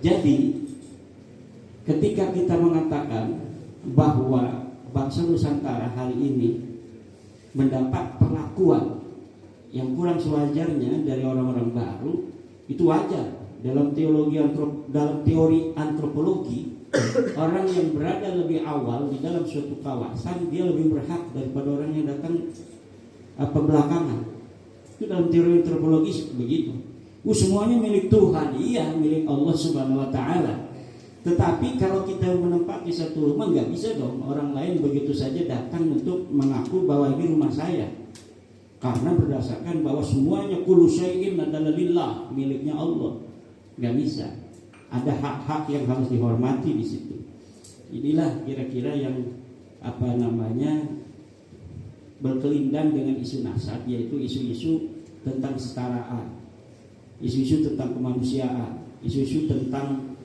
Jadi ketika kita mengatakan bahwa bangsa Nusantara hari ini mendapat perlakuan yang kurang sewajarnya dari orang-orang baru, itu wajar. Dalam teori antropologi, orang yang berada lebih awal di dalam suatu kawasan dia lebih berhak daripada orang yang datang belakangan. Itu dalam teori antropologi begitu. Semuanya milik Tuhan, iya milik Allah Subhanahu wa Ta'ala. Tetapi kalau kita menempati satu rumah, nggak bisa dong orang lain begitu saja datang untuk mengaku bahwa ini rumah saya. Karena berdasarkan bahwa semuanya kullu syai'in adalah lillah, miliknya Allah. Nggak bisa. Ada hak-hak yang harus dihormati di situ. Inilah kira-kira yang berkelindang dengan isu nasab, yaitu isu-isu tentang kesetaraan, isu-isu tentang kemanusiaan, isu-isu tentang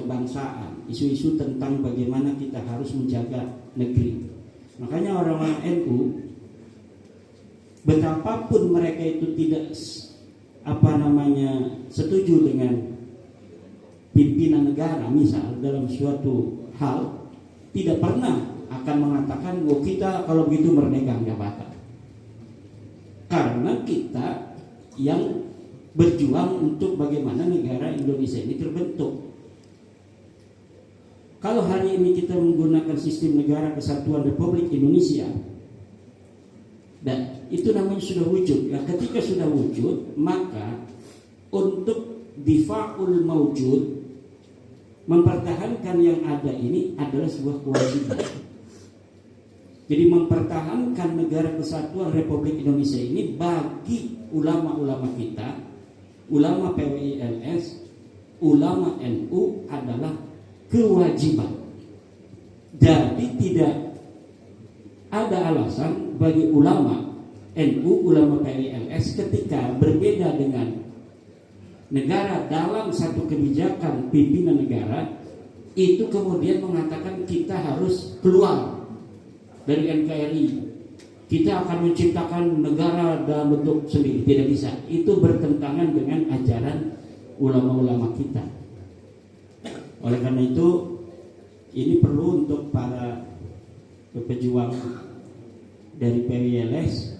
kebangsaan, isu-isu tentang bagaimana kita harus menjaga negeri. Makanya orang-orang NU, betapapun mereka itu tidak setuju dengan pimpinan negara, misal dalam suatu hal, tidak pernah akan mengatakan kita kalau begitu merdeka, nggak bakal. Karena kita yang berjuang untuk bagaimana negara Indonesia ini terbentuk. Kalau hari ini kita menggunakan sistem negara kesatuan Republik Indonesia, dan itu namanya sudah wujud. Nah, ketika sudah wujud, maka untuk difa'ul mawjud, mempertahankan yang ada ini adalah sebuah kewajiban. Jadi mempertahankan negara kesatuan Republik Indonesia ini bagi ulama-ulama kita, ulama PWILS, ulama NU adalah kewajiban. Jadi tidak ada alasan bagi ulama NU, ulama PWILS ketika berbeda dengan negara dalam satu kebijakan pimpinan negara, itu kemudian mengatakan kita harus keluar dari NKRI, kita akan menciptakan negara dalam bentuk sendiri. Tidak bisa. Itu bertentangan dengan ajaran ulama-ulama kita. Oleh karena itu, ini perlu untuk para pejuang dari PWLS,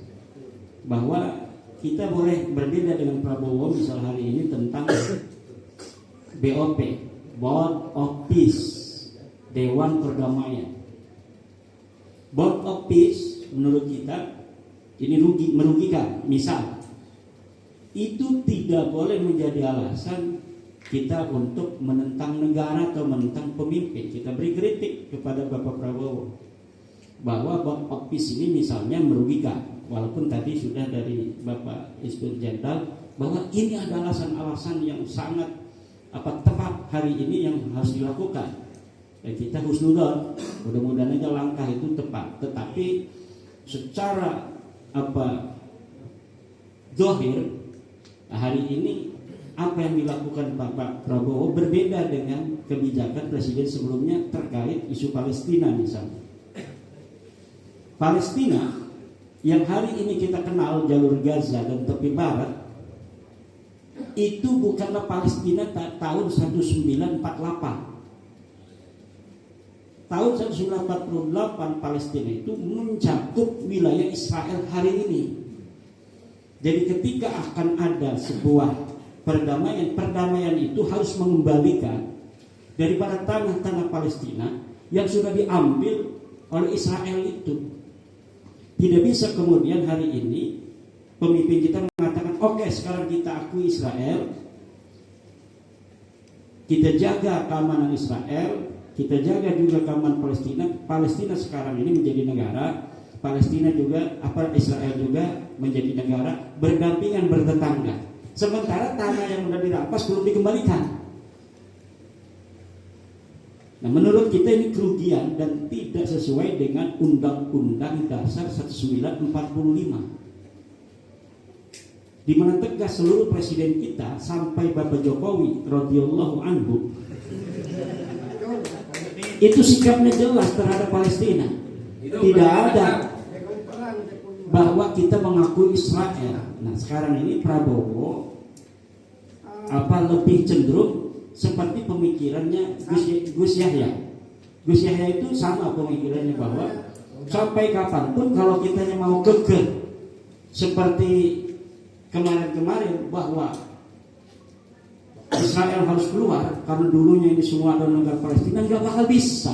bahwa kita boleh berbeda dengan Prabowo misal hari ini tentang BOP, Board of Peace, Dewan Perdamaian. Board of Peace menurut kita ini merugikan. Misal, itu tidak boleh menjadi alasan kita untuk menentang negara atau menentang pemimpin. Kita beri kritik kepada Bapak Prabowo bahwa Board of Peace ini misalnya merugikan, walaupun tadi sudah dari Bapak Inspektur Jenderal bahwa ini ada alasan-alasan yang sangat tepat hari ini yang harus dilakukan. Dan kita husnudzon, mudah-mudahan aja langkah itu tepat. Tetapi secara zahir hari ini apa yang dilakukan Bapak Prabowo berbeda dengan kebijakan Presiden sebelumnya terkait isu Palestina misalnya. Palestina yang hari ini kita kenal jalur Gaza dan tepi barat, itu bukanlah Palestina tahun 1948. Tahun 1948 Palestina itu mencakup wilayah Israel hari ini. Jadi ketika akan ada sebuah perdamaian itu harus mengembalikan daripada tanah-tanah Palestina yang sudah diambil oleh Israel itu. Tidak bisa kemudian hari ini pemimpin kita mengatakan, oke, sekarang kita akui Israel, kita jaga keamanan Israel, kita jaga juga keamanan Palestina. Palestina sekarang ini menjadi negara, Palestina juga Israel juga menjadi negara, berdampingan, bertetangga. Sementara tanah yang sudah dirampas belum dikembalikan. Nah, menurut kita ini kerugian dan tidak sesuai dengan Undang-Undang Dasar 1945, di mana tegas seluruh presiden kita sampai Bapak Jokowi radhiyallahu anhu itu sikapnya jelas terhadap Palestina. Tidak ada bahwa kita mengakui Israel. Nah, sekarang ini Prabowo lebih cenderung seperti pemikirannya Gus Yahya. Gus Yahya itu sama pemikirannya bahwa sampai kapanpun kalau kita mau kekeh seperti kemarin-kemarin bahwa Israel harus keluar karena dulunya ini semua adalah negara Palestina, nggak bakal bisa.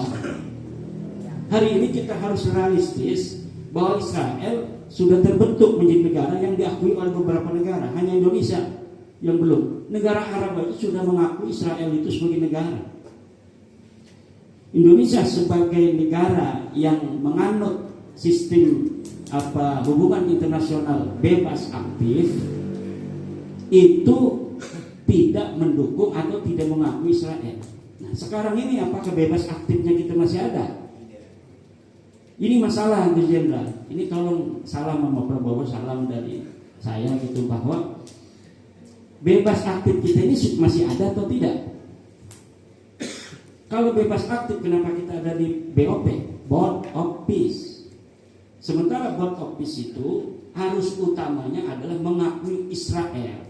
Hari ini kita harus realistis bahwa Israel sudah terbentuk menjadi negara yang diakui oleh beberapa negara, hanya Indonesia yang belum. Negara Arab itu sudah mengakui Israel itu sebagai negara. Indonesia sebagai negara yang menganut sistem hubungan internasional bebas aktif itu tidak mendukung atau tidak mengakui Israel. Nah, sekarang ini apakah bebas aktifnya kita masih ada? Ini masalah, Gus Jenderal. Ini tolong salam sama Prabowo, salam dari saya gitu, bahwa bebas aktif kita ini masih ada atau tidak? Kalau bebas aktif, kenapa kita ada di BOP, Board of Peace? Sementara Board of Peace itu harus utamanya adalah mengakui Israel.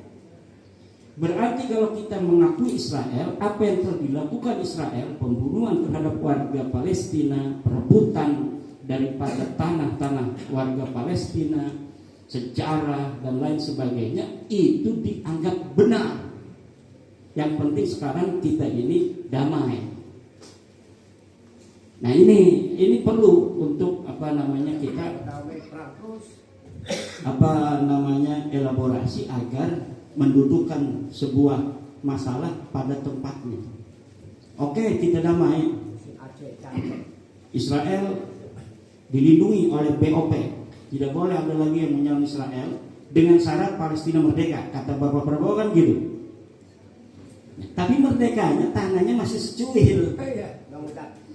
Berarti kalau kita mengakui Israel, apa yang telah dilakukan Israel, pembunuhan terhadap warga Palestina, perebutan daripada tanah-tanah warga Palestina, sejarah dan lain sebagainya, itu dianggap benar. Yang penting sekarang kita ini damai. Nah ini perlu untuk kita elaborasi agar mendudukkan sebuah masalah pada tempatnya. Oke, kita damai. Israel dilindungi oleh BOP, tidak boleh ada lagi yang menyerang Israel dengan syarat Palestina merdeka, kata Bapak Prabowo kan gitu. Tapi merdekanya tanahnya masih secuil.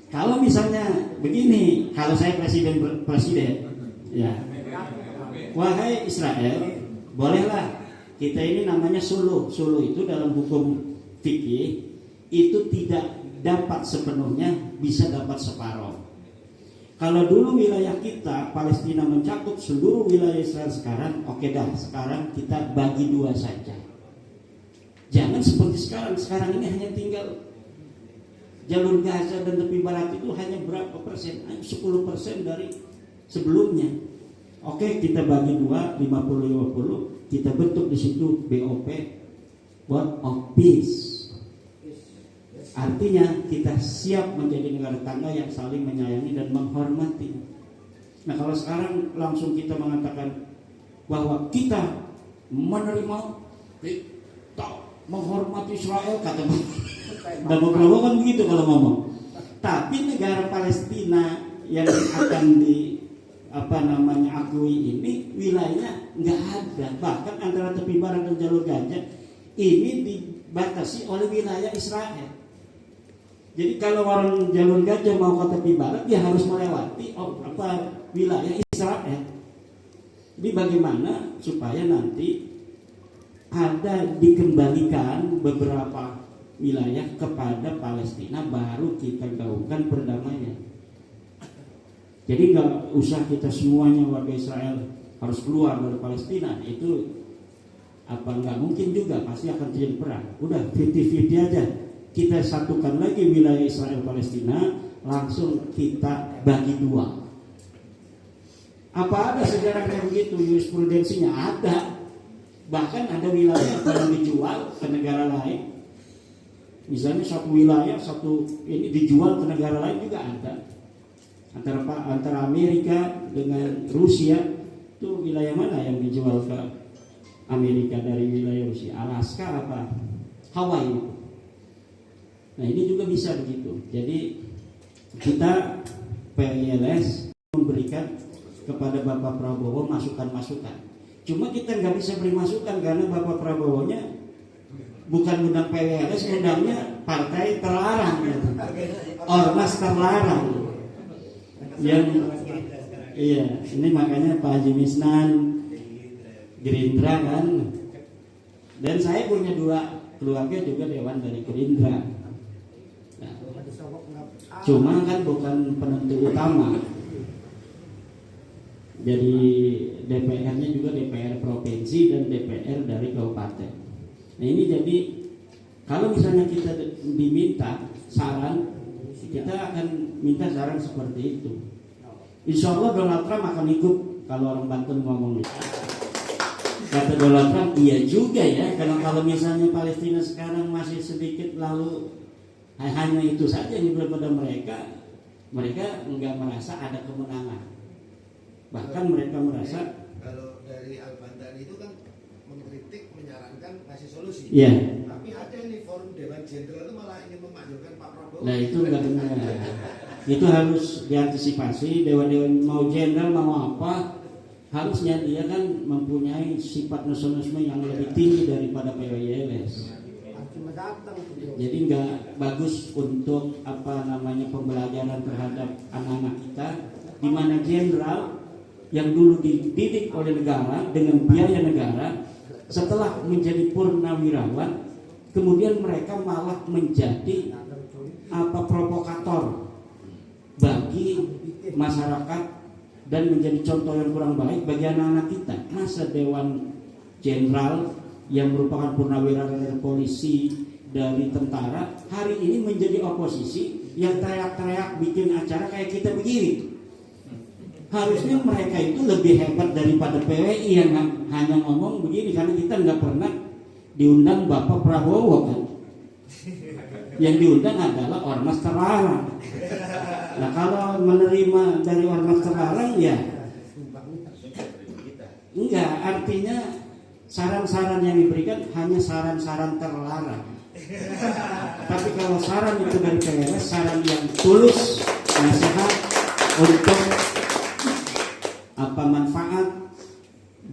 Kalau misalnya begini, kalau saya presiden ya, wahai Israel, bolehlah kita ini namanya suluh. Suluh itu dalam hukum fikih itu tidak dapat sepenuhnya, bisa dapat separuh. Kalau dulu wilayah kita Palestina mencakup seluruh wilayah Israel, sekarang oke dah, sekarang kita bagi dua saja. Jangan seperti sekarang ini hanya tinggal jalur Gaza dan tepi barat itu hanya berapa persen? 10% dari sebelumnya. Oke, kita bagi dua, 50-50, kita bentuk di situ BOP, Board of Peace. Artinya kita siap menjadi negara tangga yang saling menyayangi dan menghormati. Nah, kalau sekarang langsung kita mengatakan bahwa kita menerima, kita menghormati Israel, kata Bapak Prabowo kan begitu kalau ngomong. Tapi negara Palestina yang akan akui ini wilayahnya nggak ada. Bahkan antara tepi barat dan jalur Gaza ini dibatasi oleh wilayah Israel. Jadi kalau orang jalur Gaza mau ke tepi barat, dia harus melewati wilayah Israel. Jadi bagaimana supaya nanti ada dikembalikan beberapa wilayah kepada Palestina, baru kita gaungkan perdamaian. Jadi nggak usah kita semuanya warga Israel harus keluar dari Palestina, itu nggak mungkin juga, pasti akan terjadi perang. Udah 50-50 aja, kita satukan lagi wilayah Israel Palestina, langsung kita bagi dua. Apa ada sejarahnya begitu? Jurisprudensinya ada. Bahkan ada wilayah yang dijual ke negara lain. Misalnya satu wilayah ini dijual ke negara lain juga ada. Antara Amerika dengan Rusia, itu wilayah mana yang dijual ke Amerika dari wilayah Rusia? Alaska apa? Hawaii. Nah, ini juga bisa begitu. Jadi kita PILS memberikan kepada Bapak Prabowo masukan-masukan. Cuma kita nggak bisa beri masukan karena Bapak Prabowo-nya bukan undang PWLS, undangnya partai terlarang, gitu. Ormas terlarang. Ini makanya Pak Haji Misnan Gerindra kan. Dan saya punya dua keluarga juga dewan dari Gerindra. Nah, cuma kan bukan penentu utama. Jadi DPR-nya juga DPR provinsi dan DPR dari kabupaten. Nah, ini jadi Kalau misalnya kita diminta saran, kita akan minta saran seperti itu. Insya Allah Donald Trump akan ikut kalau orang Banten ngomong. Kata Donald Trump, iya juga ya, karena kalau misalnya Palestina sekarang masih sedikit lalu hanya itu saja yang daripada mereka nggak merasa ada kemenangan. Bahkan mereka merasa kalau dari Al-Bantani itu kan mengkritik, menyarankan, ngasih solusi. Iya. Tapi ada ini forum Dewan Jenderal itu malah ingin memakzulkan Pak Prabowo. Nah itu nggak benar. Itu harus diantisipasi. Dewan-dewan mau jenderal mau apa, harusnya dia kan mempunyai sifat nasionalisme yang lebih tinggi daripada PWYLS. Jadi nggak bagus untuk pembelajaran terhadap anak-anak kita, di mana jenderal yang dulu dididik oleh negara dengan biaya negara, setelah menjadi purnawirawan, kemudian mereka malah menjadi provokator bagi masyarakat dan menjadi contoh yang kurang baik bagi anak-anak kita. Masa Dewan Jenderal yang merupakan purnawirawan dari polisi, dari tentara, hari ini menjadi oposisi yang teriak-teriak bikin acara kayak kita begini. Harusnya mereka itu lebih hebat daripada PWI yang hanya ngomong begini, karena kita nggak pernah diundang Bapak Prabowo kan. Yang diundang adalah Ormas terlarang. Nah kalau menerima dari Ormas terlarang ya enggak, artinya saran-saran yang diberikan hanya saran-saran terlarang. Tapi kalau saran itu dari PWS, saran yang tulus, nasihat untuk manfaat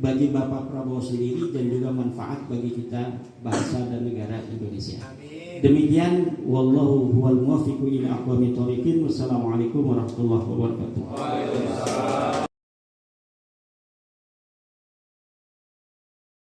bagi Bapak Prabowo sendiri dan juga manfaat bagi kita bangsa dan negara Indonesia. Demikian, wallahu huwal muwaffiq ila aqwamit thoriqin. Wassalamualaikum warahmatullahi wabarakatuh.